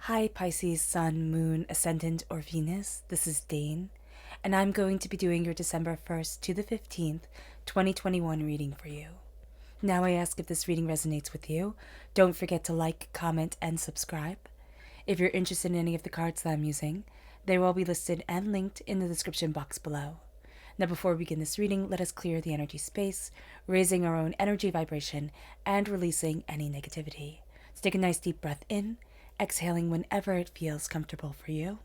Hi Pisces, Sun, Moon, Ascendant, or Venus. This is Dane, and I'm going to be doing your December 1st to the 15th, 2021 reading for you. Now I ask if this reading resonates with you. Don't forget to like, comment, and subscribe. If you're interested in any of the cards that I'm using, they will be listed and linked in the description box below. Now before we begin this reading, let us clear the energy space, raising our own energy vibration and releasing any negativity. So take a nice deep breath in, exhaling whenever it feels comfortable for you.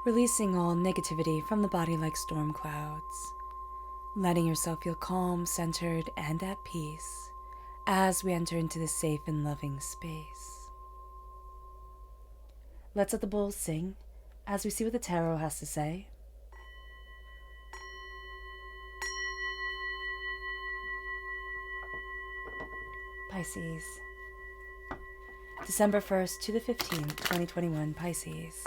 Releasing all negativity from the body like storm clouds. Letting yourself feel calm, centered, and at peace as we enter into this safe and loving space. Let's let the bowls sing as we see what the tarot has to say. Pisces. December 1st to the 15th, 2021, Pisces.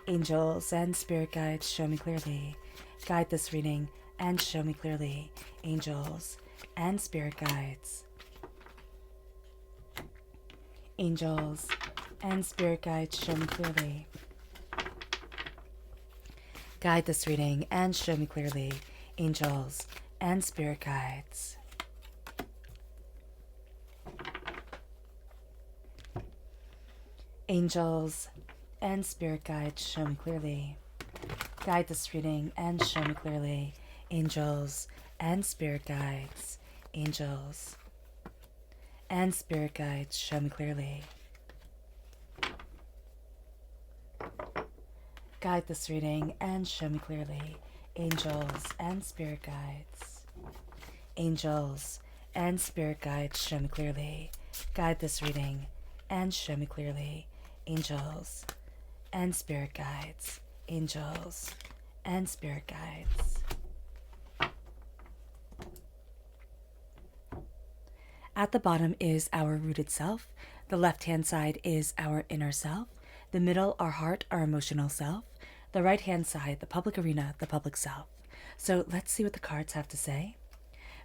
Angels and spirit guides, show me clearly. Guide this reading and show me clearly. Angels and spirit guides. Angels and spirit guides, show me clearly. Guide this reading and show me clearly. Angels and spirit guides. Angels and spirit guides, show me clearly. Guide this reading and show me clearly. Angels and spirit guides. Angels and spirit guides, show me clearly. Guide this reading and show me clearly. Angels and spirit guides. Angels and spirit guides, show me clearly. Guide this reading and show me clearly. Angels and spirit guides. Angels and spirit guides. At the bottom is our rooted self. The left-hand side is our inner self. The middle, our heart, our emotional self. The right-hand side, the public arena, the public self. So let's see what the cards have to say.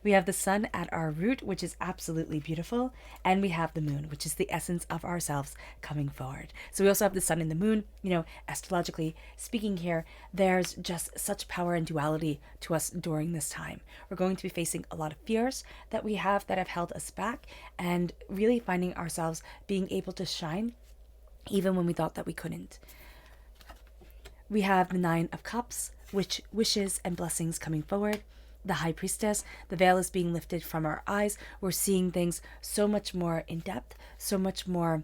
We have the sun at our root, which is absolutely beautiful. And we have the moon, which is the essence of ourselves coming forward. So we also have the sun and the moon. You know, astrologically speaking here, there's just such power and duality to us during this time. We're going to be facing a lot of fears that we have that have held us back, and really finding ourselves being able to shine even when we thought that we couldn't. We have the Nine of Cups, which wishes and blessings coming forward. The High Priestess, the veil is being lifted from our eyes. We're seeing things so much more in depth, so much more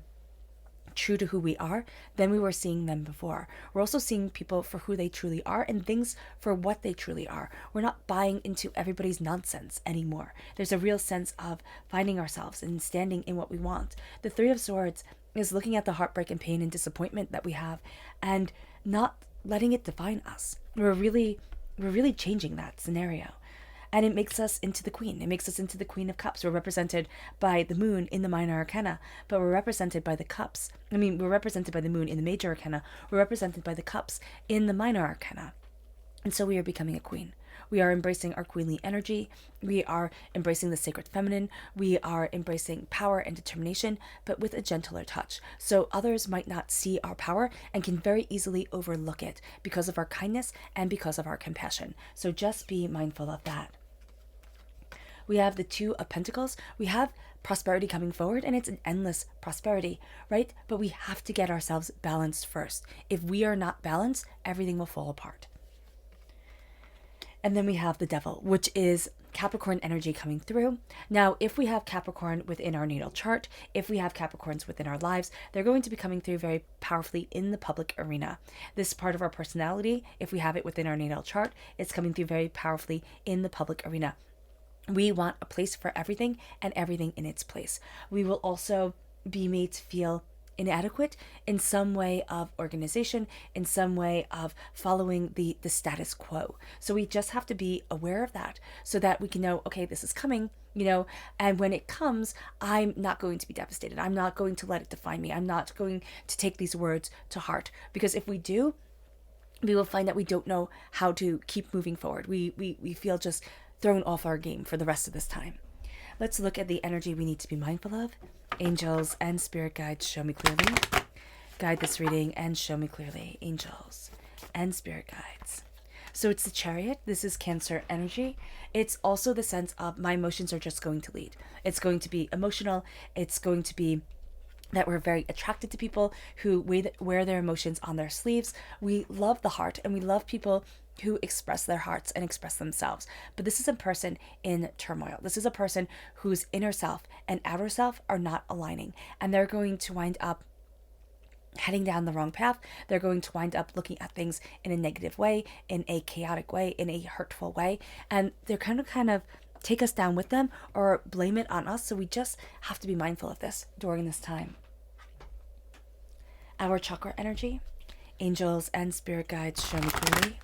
true to who we are than we were seeing them before. We're also seeing people for who they truly are and things for what they truly are. We're not buying into everybody's nonsense anymore. There's a real sense of finding ourselves and standing in what we want. The Three of Swords is looking at the heartbreak and pain and disappointment that we have and not letting it define us. We're really changing that scenario. And it makes us into the queen. It makes us into the Queen of Cups. We're represented by the moon in the minor arcana, but we're represented by the cups. We're represented by the moon in the major arcana. We're represented by the cups in the minor arcana. And so we are becoming a queen. We are embracing our queenly energy. We are embracing the sacred feminine. We are embracing power and determination, but with a gentler touch. So others might not see our power and can very easily overlook it because of our kindness and because of our compassion. So just be mindful of that. We have the Two of Pentacles. We have prosperity coming forward, and it's an endless prosperity, right? But we have to get ourselves balanced first. If we are not balanced, everything will fall apart. And then we have the Devil, which is Capricorn energy coming through. Now, if we have Capricorn within our natal chart, if we have Capricorns within our lives, they're going to be coming through very powerfully in the public arena. This part of our personality, if we have it within our natal chart, it's coming through very powerfully in the public arena. We want a place for everything and everything in its place. We will also be made to feel inadequate in some way of organization, in some way of following the status quo. So we just have to be aware of that so that we can know, okay, this is coming, and when it comes, I'm not going to be devastated. I'm not going to let it define me. I'm not going to take these words to heart, because if we do, we will find that we don't know how to keep moving forward. We feel just thrown off our game for the rest of this time. Let's look at the energy we need to be mindful of. Angels and spirit guides, show me clearly. Guide this reading and show me clearly. Angels and spirit guides. So it's the Chariot. This is Cancer energy. It's also the sense of my emotions are just going to lead. It's going to be emotional. It's going to be that we're very attracted to people who wear their emotions on their sleeves. We love the heart, and we love people who express their hearts and express themselves. But this is a person in turmoil. This is a person whose inner self and outer self are not aligning, and they're going to wind up heading down the wrong path. They're going to wind up looking at things in a negative way, in a chaotic way, in a hurtful way, and they're kind of take us down with them or blame it on us. So we just have to be mindful of this during this time. Our chakra energy. Angels and spirit guides, show me clearly.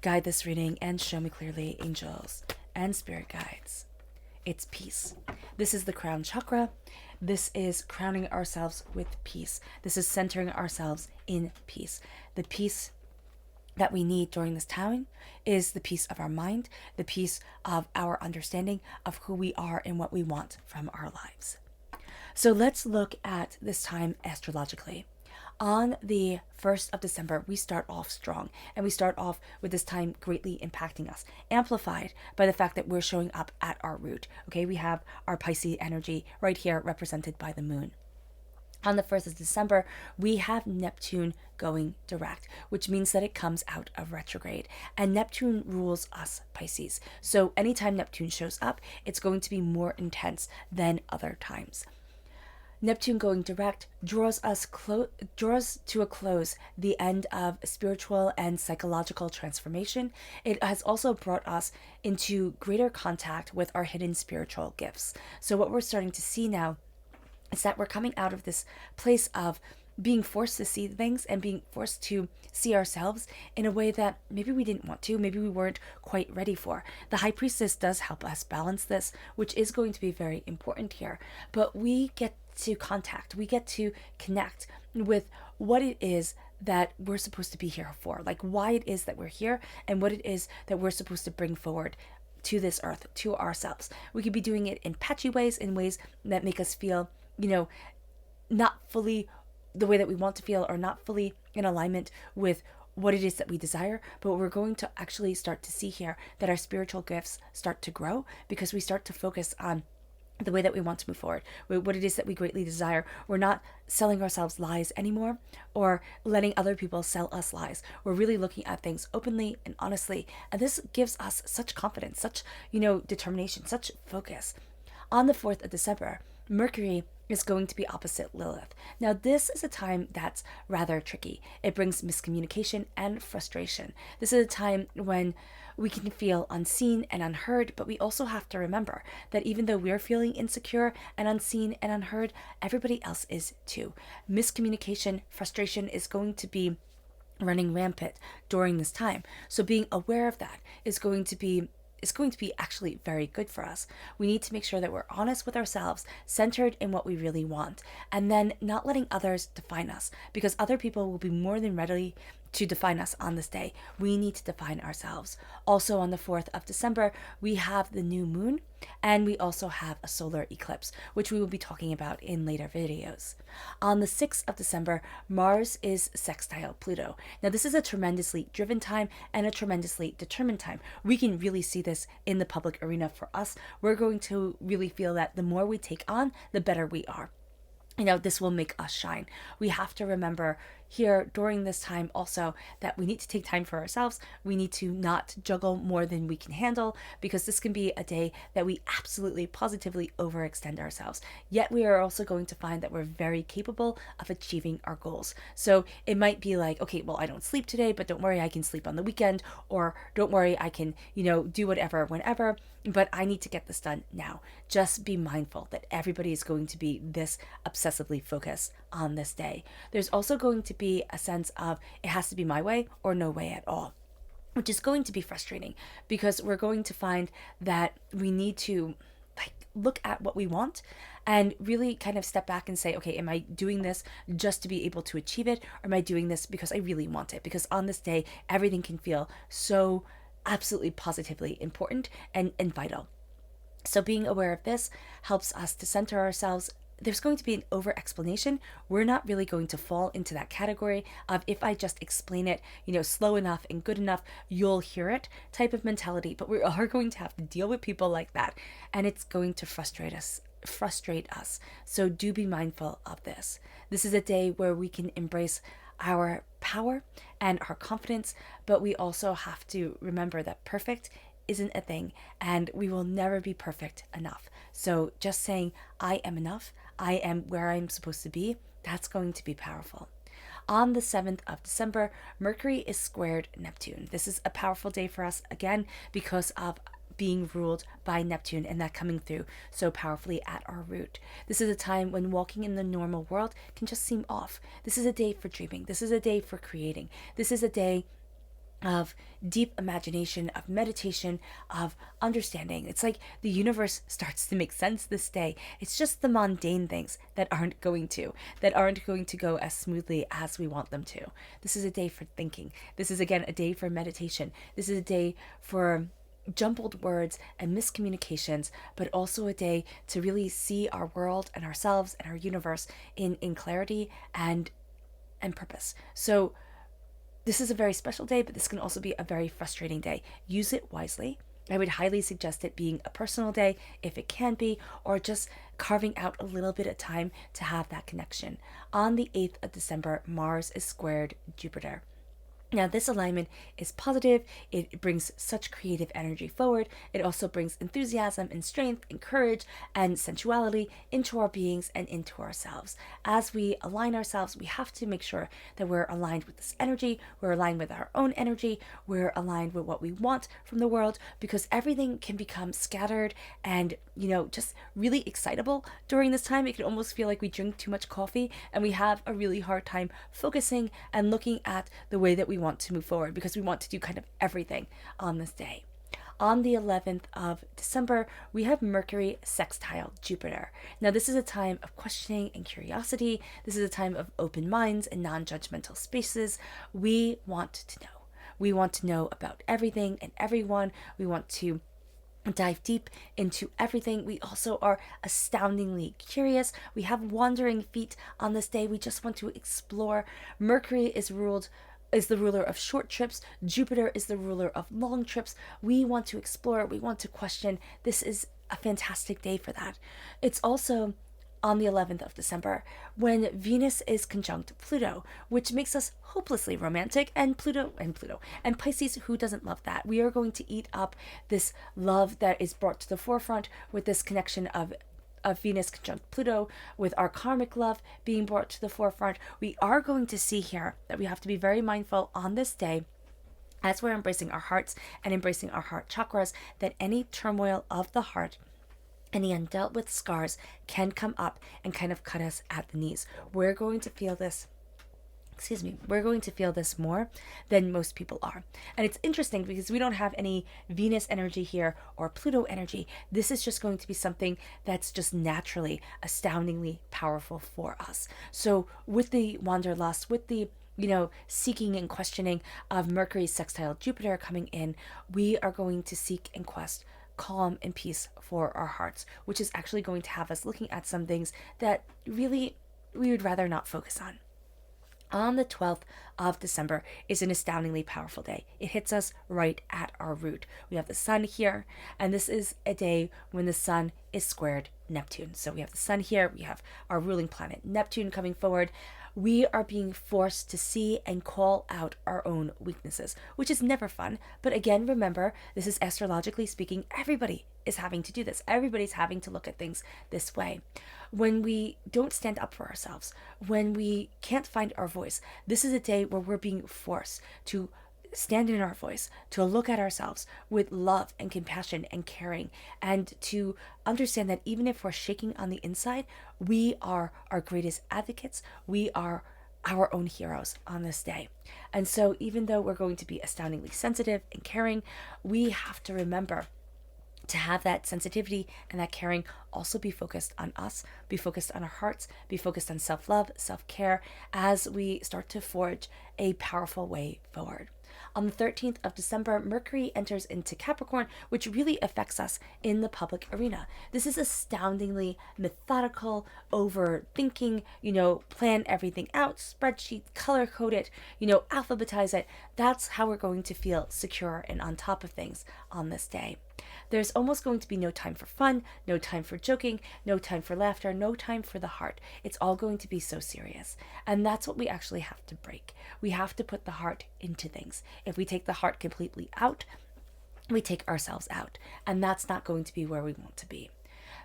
Guide this reading and show me clearly. Angels and spirit guides. It's peace. This is the crown chakra. This is crowning ourselves with peace. This is centering ourselves in peace. The peace that we need during this time is the peace of our mind, the peace of our understanding of who we are and what we want from our lives. So let's look at this time astrologically. On the 1st of December, we start off strong, and we start off with this time greatly impacting us, amplified by the fact that we're showing up at our root. Okay, we have our Pisces energy right here represented by the moon. On the 1st of December, we have Neptune going direct, which means that it comes out of retrograde. And Neptune rules us, Pisces. So anytime Neptune shows up, it's going to be more intense than other times. Neptune going direct draws to a close the end of spiritual and psychological transformation. It has also brought us into greater contact with our hidden spiritual gifts. So what we're starting to see now is that we're coming out of this place of being forced to see things and being forced to see ourselves in a way that maybe we didn't want to, maybe we weren't quite ready for. The High Priestess does help us balance this, which is going to be very important here. But we get to connect with what it is that we're supposed to be here for, like why it is that we're here and what it is that we're supposed to bring forward to this earth, to ourselves. We could be doing it in patchy ways, in ways that make us feel not fully the way that we want to feel, or not fully in alignment with what it is that we desire. But we're going to actually start to see here that our spiritual gifts start to grow because we start to focus on the way that we want to move forward, what it is that we greatly desire. We're not selling ourselves lies anymore or letting other people sell us lies. We're really looking at things openly and honestly. And this gives us such confidence, such, determination, such focus. On the 4th of December, Mercury is going to be opposite Lilith. Now, this is a time that's rather tricky. It brings miscommunication and frustration. This is a time when we can feel unseen and unheard, but we also have to remember that even though we're feeling insecure and unseen and unheard, everybody else is too. Miscommunication, frustration is going to be running rampant during this time. So being aware of that is going to be actually very good for us. We need to make sure that we're honest with ourselves, centered in what we really want, and then not letting others define us, because other people will be more than ready to define us on this day. We need to define ourselves. Also on the 4th of December, we have the new moon, and we also have a solar eclipse, which we will be talking about in later videos. On the 6th of December, Mars is sextile Pluto. Now, this is a tremendously driven time and a tremendously determined time. We can really see this in the public arena for us. We're going to really feel that the more we take on, the better we are. this will make us shine. We have to remember here during this time also that we need to take time for ourselves. We need to not juggle more than we can handle, because this can be a day that we absolutely positively overextend ourselves. Yet we are also going to find that we're very capable of achieving our goals. So it might be like, okay, well, I don't sleep today, but don't worry, I can sleep on the weekend, or don't worry, I can, do whatever, whenever, but I need to get this done now. Just be mindful that everybody is going to be this obsessively focused on this day. There's also going to be a sense of it has to be my way or no way at all, which is going to be frustrating, because we're going to find that we need to look at what we want and really kind of step back and say, okay, am I doing this just to be able to achieve it, or am I doing this because I really want it? Because on this day, everything can feel so absolutely positively important and vital. So being aware of this helps us to center ourselves. There's going to be an over explanation. We're not really going to fall into that category of, if I just explain it, slow enough and good enough, you'll hear it type of mentality. But we are going to have to deal with people like that, and it's going to frustrate us. So do be mindful of this. This is a day where we can embrace our power and our confidence, but we also have to remember that perfect isn't a thing, and we will never be perfect enough. So just saying, I am enough, I am where I'm supposed to be, that's going to be powerful. On the 7th of December, Mercury is squared Neptune. This is a powerful day for us, again, because of being ruled by Neptune and that coming through so powerfully at our root. This is a time when walking in the normal world can just seem off. This is a day for dreaming. This is a day for creating. This is a day of deep imagination, of meditation, of understanding. It's like the universe starts to make sense this day. It's just the mundane things that aren't going to go as smoothly as we want them to. This is a day for thinking. This is, again, a day for meditation. This is a day for jumbled words and miscommunications, but also a day to really see our world and ourselves and our universe in clarity and purpose. So this is a very special day, but this can also be a very frustrating day. Use it wisely. I would highly suggest it being a personal day, if it can be, or just carving out a little bit of time to have that connection. On the 8th of December, Mars is squared Jupiter. Now, this alignment is positive. It brings such creative energy forward. It also brings enthusiasm and strength and courage and sensuality into our beings and into ourselves. As we align ourselves, we have to make sure that we're aligned with this energy, we're aligned with our own energy, we're aligned with what we want from the world, because everything can become scattered and, just really excitable during this time. It can almost feel like we drink too much coffee and we have a really hard time focusing and looking at the way that we want to move forward, because we want to do kind of everything on this day. On the 11th of December, we have Mercury sextile Jupiter. Now, this is a time of questioning and curiosity. This is a time of open minds and non-judgmental spaces. We want to know. We want to know about everything and everyone. We want to dive deep into everything. We also are astoundingly curious. We have wandering feet on this day. We just want to explore. Mercury is the ruler of short trips. Jupiter is the ruler of long trips. We want to explore. We want to question. This is a fantastic day for that. It's also on the 11th of December when Venus is conjunct Pluto, which makes us hopelessly romantic, and Pluto and Pisces, who doesn't love that? We are going to eat up this love that is brought to the forefront with this connection of Venus conjunct Pluto, with our karmic love being brought to the forefront. We are going to see here that we have to be very mindful on this day, as we're embracing our hearts and embracing our heart chakras, that any turmoil of the heart, any undealt with scars, can come up and kind of cut us at the knees. We're going to feel this more than most people are. And it's interesting because we don't have any Venus energy here or Pluto energy. This is just going to be something that's just naturally astoundingly powerful for us. So with the wanderlust, with the seeking and questioning of Mercury sextile Jupiter coming in, we are going to seek and quest calm and peace for our hearts, which is actually going to have us looking at some things that really we would rather not focus on. On the 12th of December is an astoundingly powerful day. It hits us right at our root. We have the sun here, and this is a day when the sun is squared Neptune. So we have the sun here, we have our ruling planet Neptune coming forward. We are being forced to see and call out our own weaknesses, which is never fun. But again, remember, this is astrologically speaking, everybody is having to do this. Everybody's having to look at things this way. When we don't stand up for ourselves, when we can't find our voice, this is a day where we're being forced to stand in our voice, to look at ourselves with love and compassion and caring, and to understand that even if we're shaking on the inside, we are our greatest advocates. We are our own heroes on this day. And so even though we're going to be astoundingly sensitive and caring, we have to remember to have that sensitivity and that caring also be focused on us, be focused on our hearts, be focused on self-love, self-care, as we start to forge a powerful way forward. On the 13th of December, Mercury enters into Capricorn, which really affects us in the public arena. This is astoundingly methodical, overthinking, plan everything out, spreadsheet, color code it, alphabetize it. That's how we're going to feel secure and on top of things on this day. There's almost going to be no time for fun, no time for joking, no time for laughter, no time for the heart. It's all going to be so serious. And that's what we actually have to break. We have to put the heart into things. If we take the heart completely out, we take ourselves out. And that's not going to be where we want to be.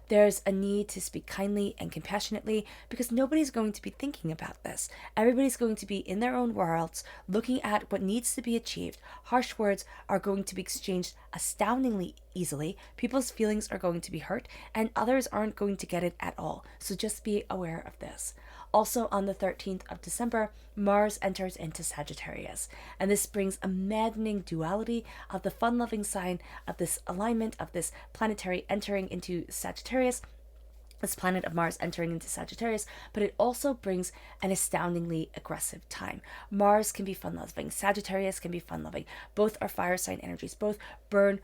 There's a need to speak kindly and compassionately because nobody's going to be thinking about this. Everybody's going to be in their own worlds, looking at what needs to be achieved. Harsh words are going to be exchanged astoundingly easily. People's feelings are going to be hurt, and others aren't going to get it at all. So just be aware of this. Also on the 13th of December, Mars enters into Sagittarius, and this brings a maddening duality of the fun-loving sign of this alignment of this planetary entering into Sagittarius, this planet of Mars entering into Sagittarius, but it also brings an astoundingly aggressive time. Mars can be fun-loving, Sagittarius can be fun-loving. Both are fire sign energies, both burn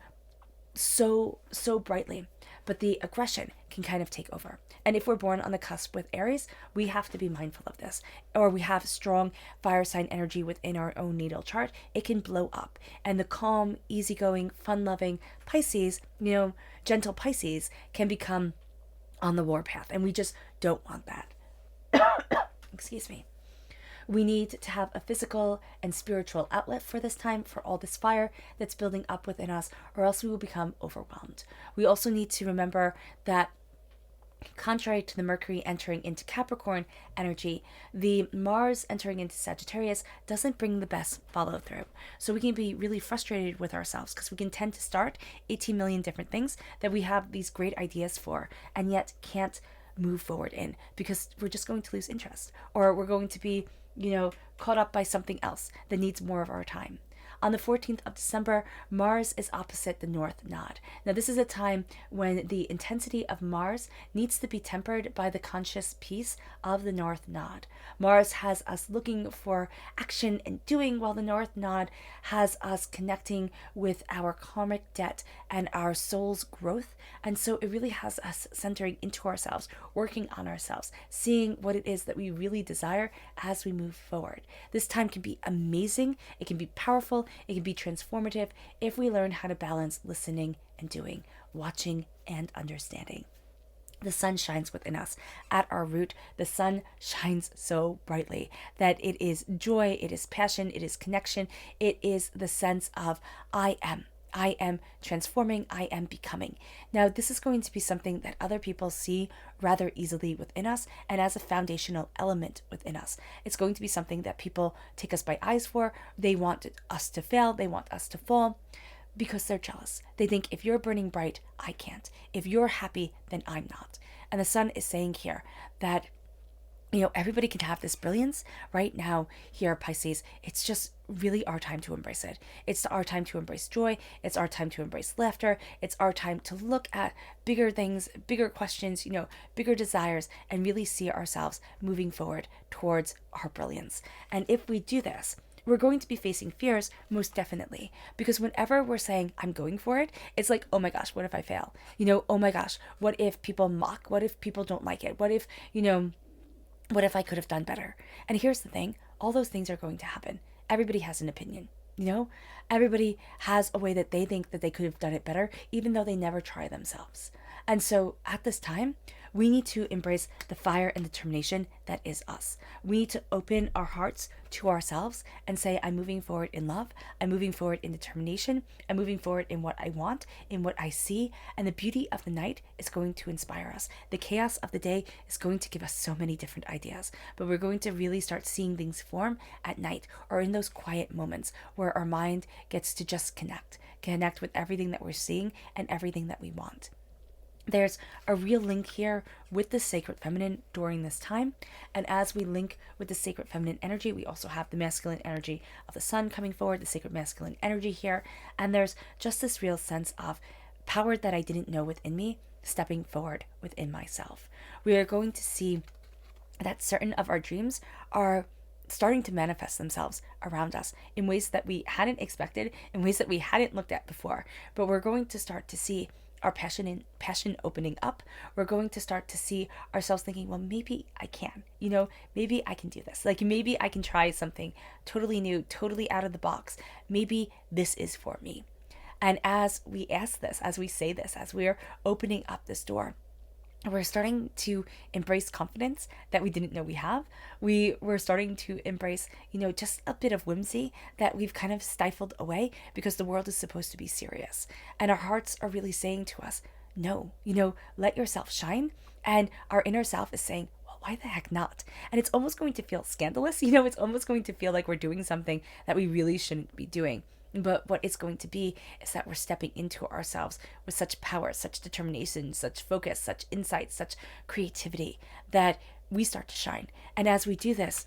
so brightly, but the aggression can kind of take over. And if we're born on the cusp with Aries, we have to be mindful of this. Or we have strong fire sign energy within our own natal chart, it can blow up. And the calm, easygoing, fun-loving Pisces, gentle Pisces can become on the warpath, and we just don't want that. Excuse me. We need to have a physical and spiritual outlet for this time, for all this fire that's building up within us, or else we will become overwhelmed. We also need to remember that contrary to the Mercury entering into Capricorn energy, the Mars entering into Sagittarius doesn't bring the best follow through. So we can be really frustrated with ourselves because we can tend to start 18 million different things that we have these great ideas for and yet can't move forward in because we're just going to lose interest, or we're going to be caught up by something else that needs more of our time. On the 14th of December, Mars is opposite the North Node. Now, this is a time when the intensity of Mars needs to be tempered by the conscious peace of the North Node. Mars has us looking for action and doing, while the North Node has us connecting with our karmic debt and our soul's growth. And so it really has us centering into ourselves, working on ourselves, seeing what it is that we really desire as we move forward. This time can be amazing. It can be powerful. It can be transformative if we learn how to balance listening and doing, watching and understanding. The sun shines within us. At our root, the sun shines so brightly that it is joy, it is passion, it is connection, it is the sense of I am transforming, I am becoming. Now, this is going to be something that other people see rather easily within us and as a foundational element within us. It's going to be something that people take us by eyes for. They want us to fail, they want us to fall because they're jealous. They think if you're burning bright, I can't. If you're happy, then I'm not. And the sun is saying here that everybody can have this brilliance right now here, Pisces. It's just really our time to embrace it. It's our time to embrace joy. It's our time to embrace laughter. It's our time to look at bigger things, bigger questions, bigger desires, and really see ourselves moving forward towards our brilliance. And if we do this, we're going to be facing fears, most definitely, because whenever we're saying I'm going for it, it's like, oh my gosh, what if I fail? Oh my gosh, what if people mock? What if people don't like it? What if I could have done better? And here's the thing, all those things are going to happen. Everybody has an opinion, you know? Everybody has a way that they think that they could have done it better, even though they never try themselves. And so at this time, we need to embrace the fire and determination that is us. We need to open our hearts to ourselves and say, I'm moving forward in love. I'm moving forward in determination. I'm moving forward in what I want, in what I see. And the beauty of the night is going to inspire us. The chaos of the day is going to give us so many different ideas. But we're going to really start seeing things form at night, or in those quiet moments where our mind gets to just connect with everything that we're seeing and everything that we want. There's a real link here with the sacred feminine during this time. And as we link with the sacred feminine energy, we also have the masculine energy of the sun coming forward, the sacred masculine energy here. And there's just this real sense of power that I didn't know within me stepping forward within myself. We are going to see that certain of our dreams are starting to manifest themselves around us in ways that we hadn't expected, in ways that we hadn't looked at before. But we're going to start to see our passion opening up. We're going to start to see ourselves thinking, well, maybe I can, maybe I can do this. Like maybe I can try something totally new, totally out of the box. Maybe this is for me. And as we ask this, as we say this, as we're opening up this door, we're starting to embrace confidence that we didn't know we have. We're starting to embrace, just a bit of whimsy that we've kind of stifled away because the world is supposed to be serious. And our hearts are really saying to us, no, let yourself shine. And our inner self is saying, well, why the heck not? And it's almost going to feel scandalous. It's almost going to feel like we're doing something that we really shouldn't be doing. But what it's going to be is that we're stepping into ourselves with such power, such determination, such focus, such insight, such creativity that we start to shine. And as we do this,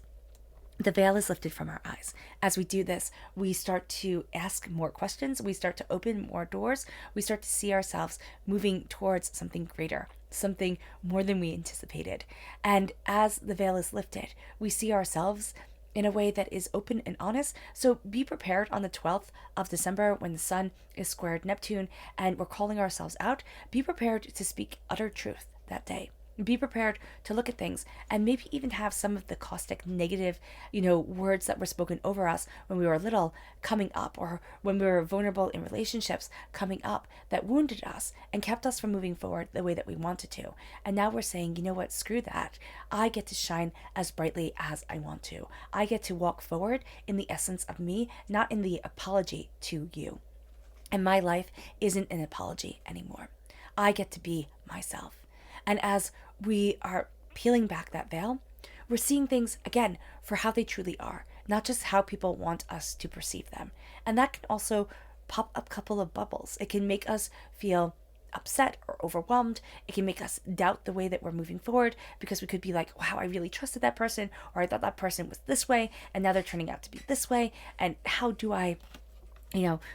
the veil is lifted from our eyes. As we do this, we start to ask more questions. We start to open more doors. We start to see ourselves moving towards something greater, something more than we anticipated. And as the veil is lifted, we see ourselves in a way that is open and honest. So be prepared on the 12th of December when the sun is squared Neptune and we're calling ourselves out. Be prepared to speak utter truth that day. Be prepared to look at things and maybe even have some of the caustic negative, words that were spoken over us when we were little coming up, or when we were vulnerable in relationships coming up that wounded us and kept us from moving forward the way that we wanted to. And now we're saying, you know what, screw that. I get to shine as brightly as I want to. I get to walk forward in the essence of me, not in the apology to you. And my life isn't an apology anymore. I get to be myself. And as we are peeling back that veil, we're seeing things, again, for how they truly are, not just how people want us to perceive them. And that can also pop up a couple of bubbles. It can make us feel upset or overwhelmed. It can make us doubt the way that we're moving forward because we could be like, wow, I really trusted that person, or I thought that person was this way, and now they're turning out to be this way. And how do I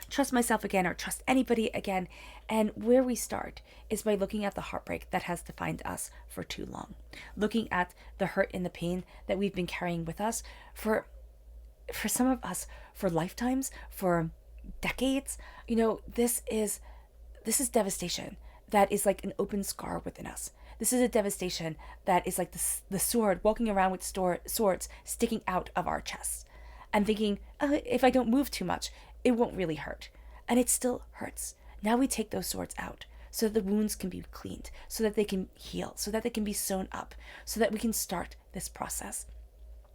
trust myself again or trust anybody again? And where we start is by looking at the heartbreak that has defined us for too long. Looking at the hurt and the pain that we've been carrying with us for some of us, for lifetimes, for decades. This is devastation that is like an open scar within us. This is a devastation that is like the sword, walking around with swords sticking out of our chests and thinking, if I don't move too much, it won't really hurt. And it still hurts. Now we take those swords out so that the wounds can be cleaned, so that they can heal, so that they can be sewn up, so that we can start this process.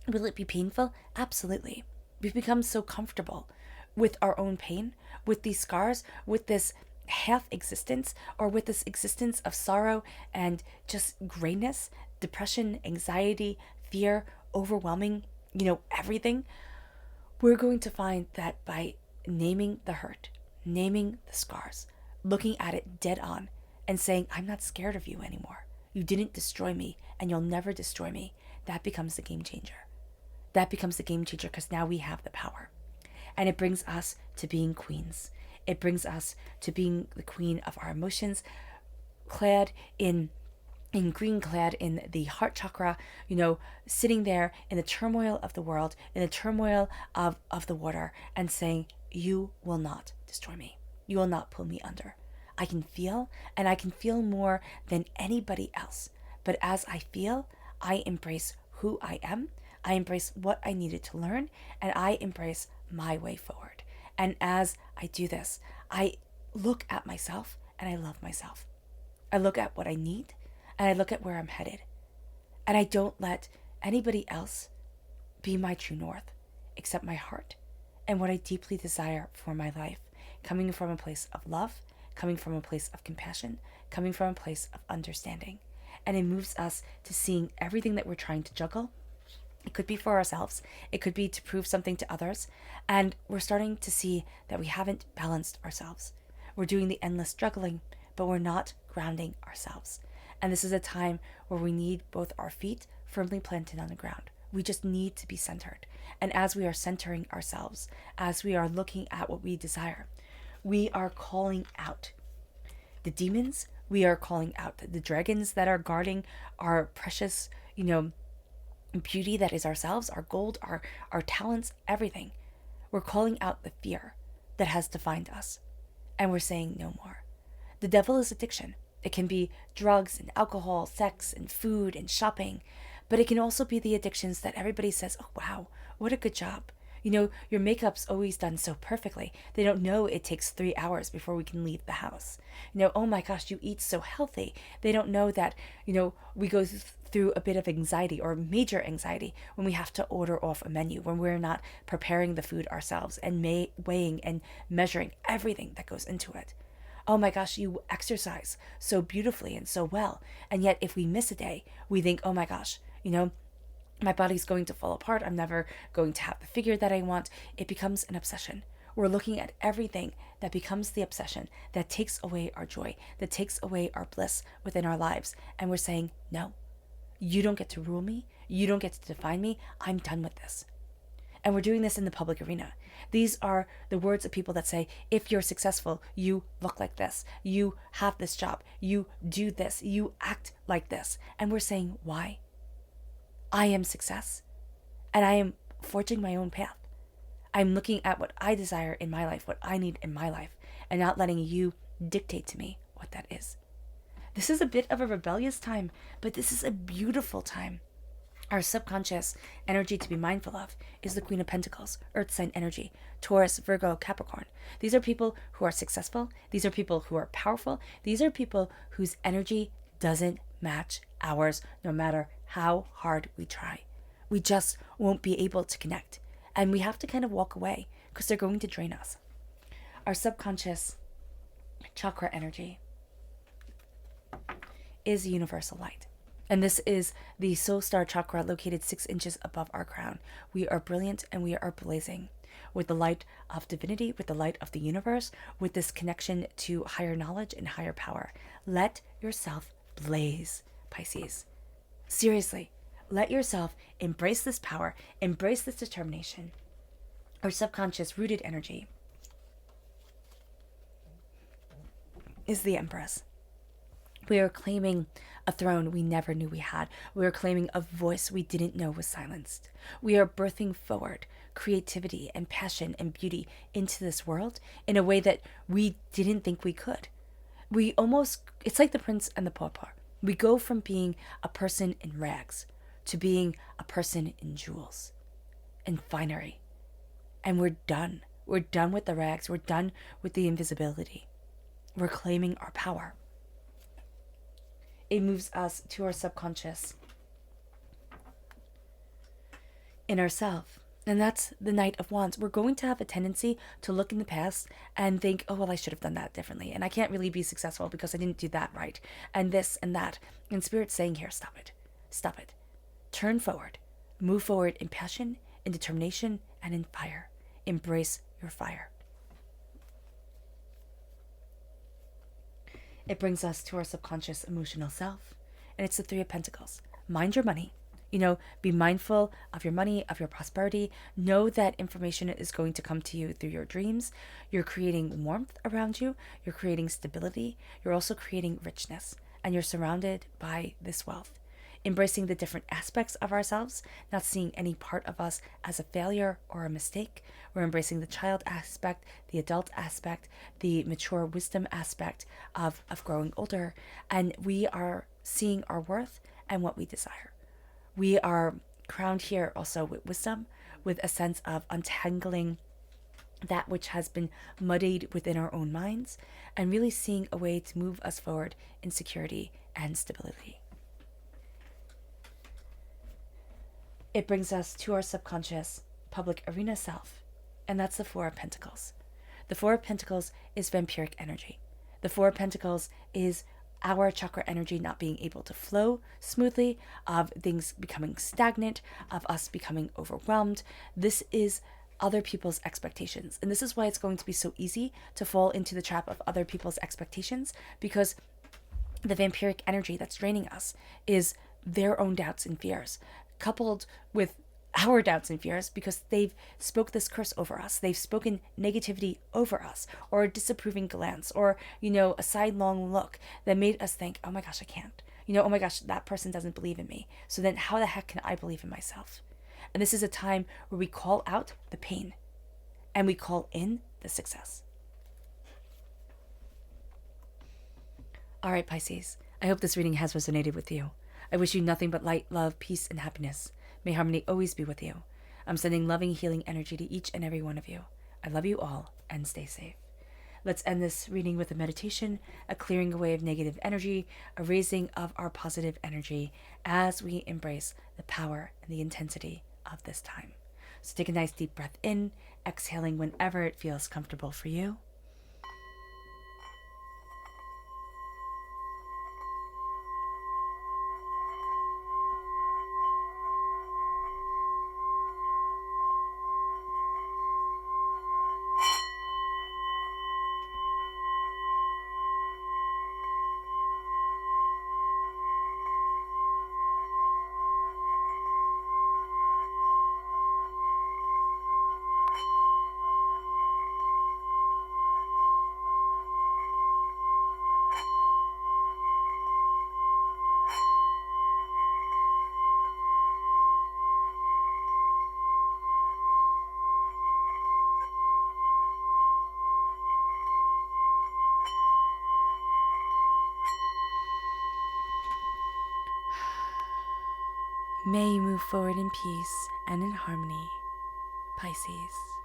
Will it be painful? Absolutely. We've become so comfortable with our own pain, with these scars, with this half existence, or with this existence of sorrow and just grayness, depression, anxiety, fear, overwhelming, everything. We're going to find that by naming the hurt, naming the scars, looking at it dead on and saying, I'm not scared of you anymore. You didn't destroy me and you'll never destroy me. That becomes the game changer. That becomes the game changer because now we have the power. And it brings us to being queens. It brings us to being the queen of our emotions, clad in green, clad in the heart chakra, sitting there in the turmoil of the world, in the turmoil of the water, and saying, you will not destroy me. You will not pull me under. I can feel, and I can feel more than anybody else. But as I feel, I embrace who I am. I embrace what I needed to learn, and I embrace my way forward. And as I do this, I look at myself and I love myself. I look at what I need and I look at where I'm headed. And I don't let anybody else be my true north except my heart and what I deeply desire for my life, coming from a place of love, coming from a place of compassion, coming from a place of understanding. And it moves us to seeing everything that we're trying to juggle. It could be for ourselves. It could be to prove something to others. And we're starting to see that we haven't balanced ourselves. We're doing the endless juggling, but we're not grounding ourselves. And this is a time where we need both our feet firmly planted on the ground. We just need to be centered. And as we are centering ourselves, as we are looking at what we desire, we are calling out the demons. We are calling out the dragons that are guarding our precious, beauty that is ourselves, our gold, our talents, everything. We're calling out the fear that has defined us. And we're saying no more. The devil is addiction. It can be drugs and alcohol, sex and food and shopping. But it can also be the addictions that everybody says, oh, wow, what a good job. Your makeup's always done so perfectly. They don't know it takes 3 hours before we can leave the house. Oh my gosh, you eat so healthy. They don't know that, we go through a bit of anxiety or major anxiety when we have to order off a menu, when we're not preparing the food ourselves and weighing and measuring everything that goes into it. Oh my gosh, you exercise so beautifully and so well. And yet if we miss a day, we think, oh my gosh, my body's going to fall apart. I'm never going to have the figure that I want. It becomes an obsession. We're looking at everything that becomes the obsession, that takes away our joy, that takes away our bliss within our lives. And we're saying, no, you don't get to rule me. You don't get to define me. I'm done with this. And we're doing this in the public arena. These are the words of people that say, if you're successful, you look like this. You have this job. You do this. You act like this. And we're saying, why? I am success, and I am forging my own path. I'm looking at what I desire in my life, what I need in my life, and not letting you dictate to me what that is. This is a bit of a rebellious time, but this is a beautiful time. Our subconscious energy to be mindful of is the Queen of Pentacles, Earth sign energy, Taurus, Virgo, Capricorn. These are people who are successful. These are people who are powerful. These are people whose energy doesn't match ours, no matter how hard we try. We just won't be able to connect. And we have to kind of walk away because they're going to drain us. Our subconscious chakra energy is universal light. And this is the soul star chakra located 6 inches above our crown. We are brilliant and we are blazing with the light of divinity, with the light of the universe, with this connection to higher knowledge and higher power. Let yourself blaze, Pisces. Seriously, let yourself embrace this power, embrace this determination. Our subconscious rooted energy is the Empress. We are claiming a throne we never knew we had. We are claiming a voice we didn't know was silenced. We are birthing forward creativity and passion and beauty into this world in a way that we didn't think we could. It's like the prince and the pauper. We go from being a person in rags to being a person in jewels and finery. And we're done. We're done with the rags. We're done with the invisibility. We're claiming our power. It moves us to our subconscious inner self. And that's the Knight of Wands. We're going to have a tendency to look in the past and think, oh, well, I should have done that differently. And I can't really be successful because I didn't do that right. And this and that. And Spirit's saying here, stop it. Stop it. Turn forward. Move forward in passion, in determination, and in fire. Embrace your fire. It brings us to our subconscious emotional self. And it's the 3 of Pentacles. Mind your money. Be mindful of your money, of your prosperity. Know that information is going to come to you through your dreams. You're creating warmth around you. You're creating stability. You're also creating richness. And you're surrounded by this wealth. Embracing the different aspects of ourselves, not seeing any part of us as a failure or a mistake. We're embracing the child aspect, the adult aspect, the mature wisdom aspect of growing older. And we are seeing our worth and what we desire. We are crowned here also with wisdom, with a sense of untangling that which has been muddied within our own minds, and really seeing a way to move us forward in security and stability. It brings us to our subconscious public arena self, and that's the Four of Pentacles. The Four of Pentacles is vampiric energy. The Four of Pentacles is our chakra energy not being able to flow smoothly, of things becoming stagnant, of us becoming overwhelmed. This is other people's expectations. And this is why it's going to be so easy to fall into the trap of other people's expectations, because the vampiric energy that's draining us is their own doubts and fears, coupled with our doubts and fears, because they've spoke this curse over us. They've spoken negativity over us, or a disapproving glance, or, a sidelong look that made us think, oh my gosh, I can't. Oh my gosh, that person doesn't believe in me. So then how the heck can I believe in myself? And this is a time where we call out the pain and we call in the success. All right, Pisces, I hope this reading has resonated with you. I wish you nothing but light, love, peace, and happiness. May harmony always be with you. I'm sending loving, healing energy to each and every one of you. I love you all, and stay safe. Let's end this reading with a meditation, a clearing away of negative energy, a raising of our positive energy as we embrace the power and the intensity of this time. So take a nice deep breath in, exhaling whenever it feels comfortable for you. May you move forward in peace and in harmony, Pisces.